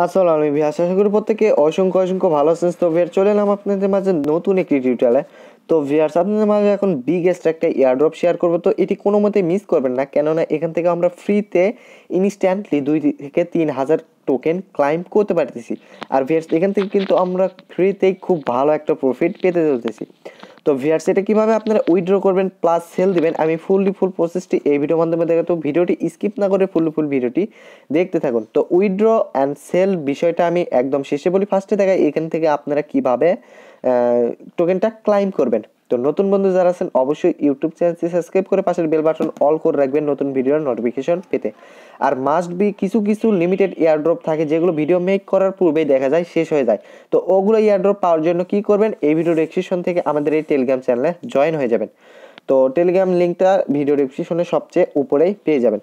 আসসালামু আলাইকুম ভিউয়ার্স, আশা করি প্রত্যেকে অসংখ্য ভালো আছেন। তো ভিউয়ার চলে এলাম আপনাদের মাঝে নতুন একটি টিউটোরিয়ালে। তো ভিউয়ার্স আপনাদের মাঝে এখন বিগেস্ট একটা এয়ারড্রপ শেয়ার করব। তো এটি কোনো মতে মিস করবেন না, কেননা এখান থেকে আমরা ফ্রিতে ইনস্ট্যান্টলি 2 থেকে 3,000 টোকেন ক্লাইম করতে পারতেছি। আর ভিউয়ার্স এখান থেকে কিন্তু আমরা ফ্রিতেই খুব ভালো একটা প্রফিট পেতে চলতেছি। তো ভিউয়ার্স এটা কিভাবে আপনারা উইথড্র করবেন প্লাস সেল দিবেন আমি ফুল প্রসেসটি এই ভিডিওর মাধ্যমে দেখাবো। তো ভিডিওটি স্কিপ না করে ফুল ভিডিওটি দেখতে থাকুন। তো উইথড্র অ্যান্ড সেল বিষয়টা আমি একদম শেষে বলি, ফার্স্টে দেখাই এখান থেকে আপনারা কিভাবে টোকেনটা ক্লাইম করবেন। তো নতুন বন্ধু যারা আছেন অবশ্যই ইউটিউব চ্যানেলটি সাবস্ক্রাইব করে পাশের বেল বাটন অল করে রাখবেন নতুন ভিডিওর নোটিফিকেশন পেতে। আর মাস্ট বি কিছু লিমিটেড এয়ারড্রপ থাকে যেগুলো ভিডিও মেক করার পূর্বেই দেখা যায় শেষ হয়ে যায়। তো ওগুলো এয়ারড্রপ পাওয়ার জন্য কি করবেন, এই ভিডিও ডেসক্রিপশন থেকে আমাদের এই টেলিগ্রাম চ্যানেলে জয়েন হয়ে যাবেন। তো টেলিগ্রাম লিঙ্কটা ভিডিও ডেসক্রিপশনে সবচেয়ে উপরেই পেয়ে যাবেন।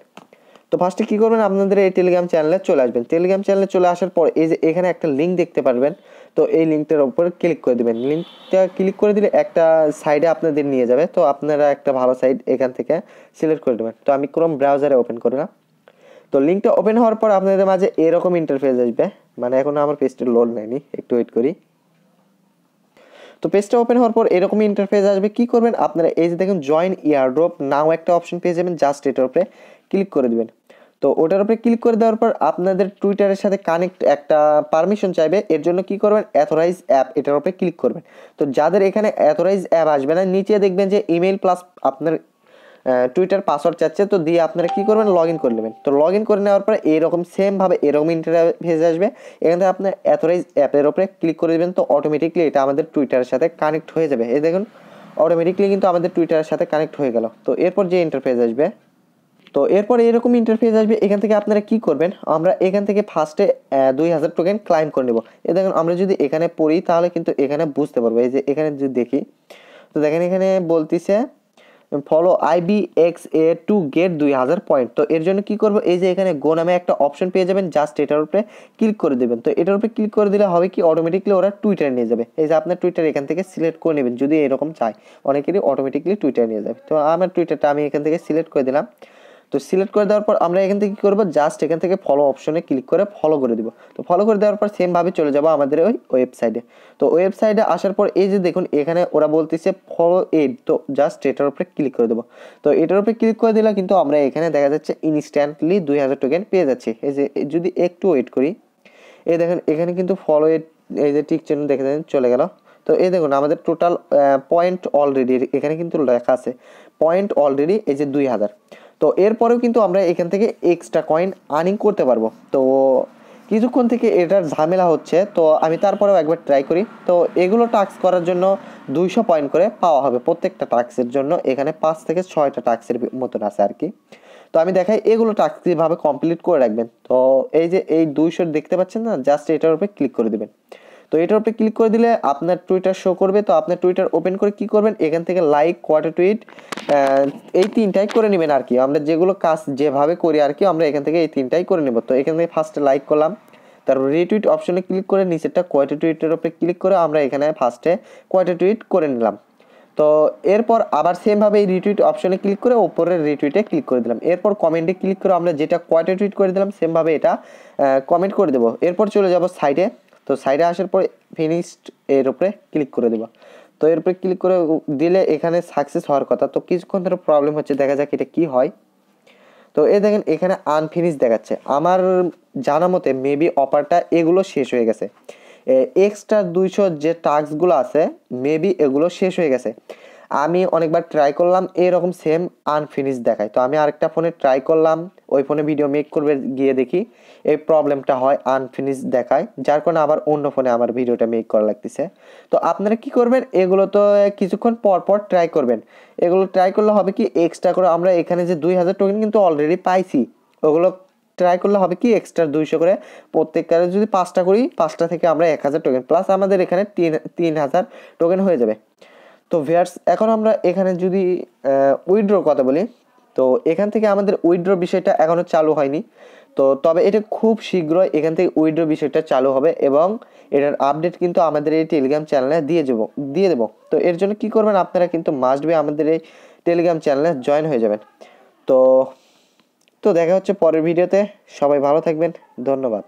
তো ফার্স্টে কী করবেন, আপনাদের এই টেলিগ্রাম চ্যানেলে চলে আসবেন। টেলিগ্রাম চ্যানেলে চলে আসার পর এই যে এখানে একটা লিঙ্ক দেখতে পারবেন, তো এই লিঙ্কটার উপরে ক্লিক করে দেবেন। লিঙ্কটা ক্লিক করে দিলে একটা সাইডে আপনাদের নিয়ে যাবে। তো আপনারা একটা ভালো সাইড এখান থেকে সিলেক্ট করে দেবেন। তো আমি ক্রোম ব্রাউজারে ওপেন করলাম। তো লিঙ্কটা ওপেন হওয়ার পর আপনাদের মাঝে এরকম ইন্টারফেস আসবে, মানে এখন আমার পেজটা লোড নেয়নি, একটু ওয়েট করি। তো পেজটা ওপেন হওয়ার পর এরকমই ইন্টারফেস আসবে। কি করবেন আপনারা, এই যে দেখুন জয়েন এয়ারড্রপ নাও একটা অপশন পেয়ে যাবেন, জাস্ট এটার উপরে ক্লিক করে দিবেন। তো ওটার উপরে ক্লিক করে দেওয়ার পর আপনাদের টুইটারের সাথে কানেক্ট একটা পারমিশন চাইবে। এর জন্য কি করবেন, অথরাইজ অ্যাপ এটার উপরে ক্লিক করবেন। তো যাদের এখানে অথরাইজ অ্যাপ আসবে না, নিচে দেখবেন যে ইমেল প্লাস আপনার টুইটার পাসওয়ার্ড চাচ্ছে, তো দিয়ে আপনারা কি করবেন, লগ ইন করে নেবেন। তো লগ ইন করে নেওয়ার পরে এরকম সেমভাবে এরকম ইন্টারফেস আসবে। এখান থেকে আপনার অথরাইজ অ্যাপের উপরে ক্লিক করে দেবেন। তো অটোমেটিকলি এটা আমাদের টুইটারের সাথে কানেক্ট হয়ে যাবে। এই দেখুন অটোমেটিকলি কিন্তু আমাদের টুইটারের সাথে কানেক্ট হয়ে গেল। তো এরপর যে ইন্টারফেস আসবে, তো এরপর এরকম ইন্টারফেস আসবে। এখান থেকে আপনারা কি করবেন, আমরা এখান থেকে ফার্স্টে 2,000 টোকেন ক্লাইম করে নেব। এ দেখুন আমরা যদি এখানে পড়ি তাহলে কিন্তু এখানে বুঝতে পারবো। এই যে এখানে যদি দেখি, তো দেখেন এখানে বলতেছে follow IBAX to get 2,000 point. তো এর জন্য কি করব, এই যে এখানে গো নামে একটা অপশন পেয়ে যাবেন, জাস্ট এটার উপরে ক্লিক করে দেবেন। তো এটার উপরে ক্লিক করে দিলে হবে কি, অটোমেটিকলি ওরা টুইটার নিয়ে যাবে। এই যে আপনার টুইটার এখান থেকে সিলেক্ট করে নেবেন যদি এরকম চাই, অনেকেরই অটোমেটিকলি টুইটার নিয়ে যাবে। তো আমার টুইটারটা আমি এখান থেকে সিলেক্ট করে দিলাম। তো সিলেক্ট করে দেওয়ার পর আমরা এখান থেকে কী করবো, জাস্ট এখান থেকে ফলো অপশনে ক্লিক করে ফলো করে দিব। তো ফলো করে দেওয়ার পর সেমভাবে চলে যাবো আমাদের ওই ওয়েবসাইটে। তো ওয়েবসাইটে আসার পর এই যে দেখুন এখানে ওরা বলতেছে ফলো এড, তো জাস্ট এটার উপরে ক্লিক করে দেবো। তো এটার উপরে ক্লিক করে দিলে কিন্তু আমরা এখানে দেখা যাচ্ছে ইনস্ট্যান্টলি 2,000 টোকেন পেয়ে যাচ্ছি। এই যে যদি একটু ওয়েট করি, এই দেখেন এখানে কিন্তু ফলো এড এই যে টিক চিহ্ন দেখে দেন চলে গেল। তো এই দেখুন আমাদের টোটাল পয়েন্ট অলরেডি এখানে কিন্তু লেখা আছে পয়েন্ট অলরেডি এই যে 2,000। তো এরপরেও কিন্তু আমরা এখান থেকে এক্সট্রা কয়েন আর্নিং করতে পারবো। তো কিছুক্ষণ থেকে এটার ঝামেলা হচ্ছে, তো আমি তারপরেও একবার ট্রাই করি। তো এগুলো টাস্ক করার জন্য 200 পয়েন্ট করে পাওয়া হবে প্রত্যেকটা টাস্কের জন্য। এখানে 5 থেকে 6টা টাস্কের মতন আছে আর কি। তো আমি দেখাই এগুলো টাস্ক কীভাবে কমপ্লিট করে রাখবেন। তো এই যে এই 200 দেখতে পাচ্ছেন না, জাস্ট এটার উপরে ক্লিক করে দেবেন। তো এটার উপরে ক্লিক করে দিলে আপনার টুইটার শো করবে। তো আপনার টুইটার ওপেন করে কি করবেন, এখান থেকে লাইক কোয়ার্টার টুইট এই 3টাই করে নেবেন আর কি। আমরা যেগুলো কাজ যেভাবে করি আর কি, আমরা এখান থেকে এই 3টাই করে নেব। তো এখান থেকে ফার্স্টে লাইক করলাম, তারপর রিটুইট অপশনে ক্লিক করে নিচেরটা কোয়ার্টার টুইটের উপরে ক্লিক করে আমরা এখানে ফার্স্টে কোয়ার্টার টুইট করে নিলাম। তো এরপর আবার সেমভাবে এই রিটুইট অপশনে ক্লিক করে ওপরের রিটুইটে ক্লিক করে দিলাম। এরপর কমেন্টে ক্লিক করে আমরা যেটা কোয়ার্টার টুইট করে দিলাম সেমভাবে এটা কমেন্ট করে দেবো। এরপর চলে যাব সাইডে। তো সাইডে আসার পর ফিনিশড এর উপরে ক্লিক করে দেবো। তো এরপরে ক্লিক করে দিলে এখানে সাকসেস হওয়ার কথা। তো কিছুক্ষণ ধরে প্রবলেম হচ্ছে, দেখা যাক এটা কি হয়। তো এই দেখেন এখানে আনফিনিশ দেখাচ্ছে। আমার জানা মতে মেবি অফারটা এগুলো শেষ হয়ে গেছে। এক্সট্রা 200 যে টাস্কগুলো আছে মেবি এগুলো শেষ হয়ে গেছে। আমি অনেকবার ট্রাই করলাম এরকম সেম আনফিনিশ দেখায়। তো আমি আরেকটা ফোনে ট্রাই করলাম, ওই ফোনে ভিডিও মেক করবে গিয়ে দেখি এই প্রবলেমটা হয়, আনফিনিশ দেখায়, যার কারণে আবার অন্য ফোনে আমার ভিডিওটা মেক করা লাগতেছে। তো আপনারা কি করবেন, এগুলো তো কিছুক্ষণ পর ট্রাই করবেন। এগুলো ট্রাই করলে হবে কি, এক্সট্রা করে আমরা এখানে যে 2,000 টোকেন কিন্তু অলরেডি পাইছি, ওগুলো ট্রাই করলে হবে কি এক্সট্রা 200 করে প্রত্যেকটারে যদি 5টা করি, 5টা থেকে আমরা 1,000 টোকেন প্লাস আমাদের এখানে 3,000 টোকেন হয়ে যাবে। তো ভিউয়ার্স এখন আমরা এখানে যদি উইথড্র কথা বলি, তো এখান থেকে আমাদের উইথড্র বিষয়টা এখনও চালু হয়নি। তো তবে এটা খুব শীঘ্রই এখান থেকে উইথড্র বিষয়টা চালু হবে এবং এটার আপডেট কিন্তু আমাদের এই টেলিগ্রাম চ্যানেলে দিয়ে দেবো। তো এর জন্য কি করবেন, আপনারা কিন্তু মাস্ট বি আমাদের এই টেলিগ্রাম চ্যানেলে জয়েন হয়ে যাবেন। তো দেখা হচ্ছে পরের ভিডিওতে। সবাই ভালো থাকবেন, ধন্যবাদ।